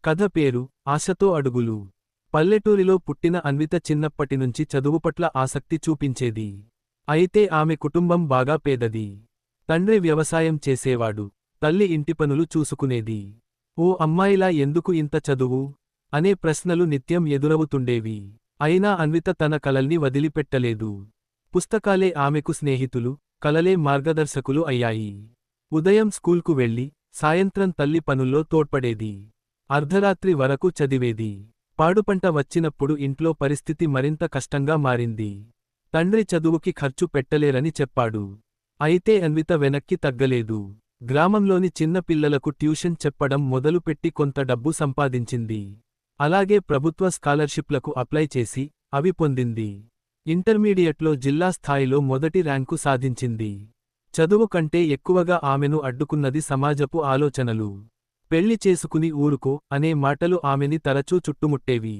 కథ పేరు ఆశతో అడుగులు. పల్లెటూరిలో పుట్టిన అన్విత చిన్నప్పటినుంచి చదువు పట్ల ఆసక్తి చూపించేది. అయితే ఆమె కుటుంబం బాగా పేదది. తండ్రి వ్యవసాయం చేసేవాడు, తల్లి ఇంటి పనులు చూసుకునేది. ఓ అమ్మాయిలా ఎందుకు ఇంత చదువు అనే ప్రశ్నలు నిత్యం ఎదురవుతుండేవి. అయినా అన్విత తన కలల్ని వదిలిపెట్టలేదు. పుస్తకాలే ఆమెకు స్నేహితులు, కలలే మార్గదర్శకులు అయ్యాయి. ఉదయం స్కూల్కు వెళ్ళి సాయంత్రం తల్లి పనుల్లో తోడ్పడేది. అర్ధరాత్రి వరకు చదివేది. పాడుపంట వచ్చినప్పుడు ఇంట్లో పరిస్థితి మరింత కష్టంగా మారింది. తండ్రి చదువుకి ఖర్చు పెట్టలేరని చెప్పాడు. అయితే అన్విత వెనక్కి తగ్గలేదు. గ్రామంలోని చిన్న పిల్లలకు ట్యూషన్ చెప్పడం మొదలుపెట్టి కొంత డబ్బు సంపాదించింది. అలాగే ప్రభుత్వ స్కాలర్షిప్లకు అప్లై చేసి అవి పొందింది. ఇంటర్మీడియట్లో జిల్లా స్థాయిలో మొదటి ర్యాంకు సాధించింది. చదువు కంటే ఎక్కువగా ఆమెను అడ్డుకున్నది సమాజపు ఆలోచనలు. పెళ్లి చేసుకుని ఊరుకో అనే మాటలు ఆమెని తరచూ చుట్టుముట్టేవి.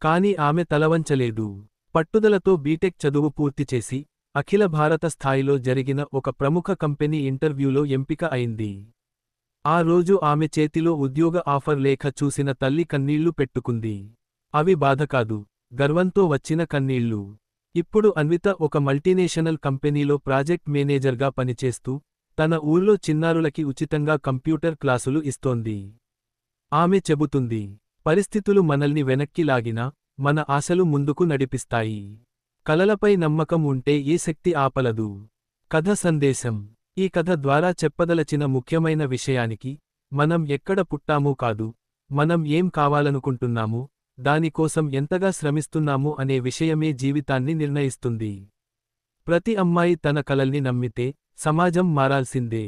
కాని ఆమె తలవంచలేదు. పట్టుదలతో బీటెక్ చదువు పూర్తిచేసి అఖిల భారత స్థాయిలో జరిగిన ఒక ప్రముఖ కంపెనీ ఇంటర్వ్యూలో ఎంపిక అయింది. ఆ రోజు ఆమె చేతిలో ఉద్యోగ ఆఫర్ లేఖ చూసిన తల్లి కన్నీళ్లు పెట్టుకుంది. అవి బాధ కాదు, గర్వంతో వచ్చిన కన్నీళ్లు. ఇప్పుడు అన్విత ఒక మల్టీనేషనల్ కంపెనీలో ప్రాజెక్ట్ మేనేజర్గా పనిచేస్తూ తన ఊర్లో చిన్నారులకి ఉచితంగా కంప్యూటర్ క్లాసులు ఇస్తోంది. ఆమె చెబుతుంది, పరిస్థితులు మనల్ని వెనక్కి లాగినా మన ఆశలు ముందుకు నడిపిస్తాయి. కలలపై నమ్మకం ఉంటే ఏ శక్తి ఆపలదు. కథ సందేశం. ఈ కథ ద్వారా చెప్పదలచిన ముఖ్యమైన విషయానికి, మనం ఎక్కడ పుట్టామో కాదు, మనం ఏం కావాలనుకుంటున్నామో దానికోసం ఎంతగా శ్రమిస్తున్నామో అనే విషయమే జీవితాన్ని నిర్ణయిస్తుంది. ప్రతి అమ్మాయి తన కలల్ని నమ్మితే సమాజం మారాల్సిందే.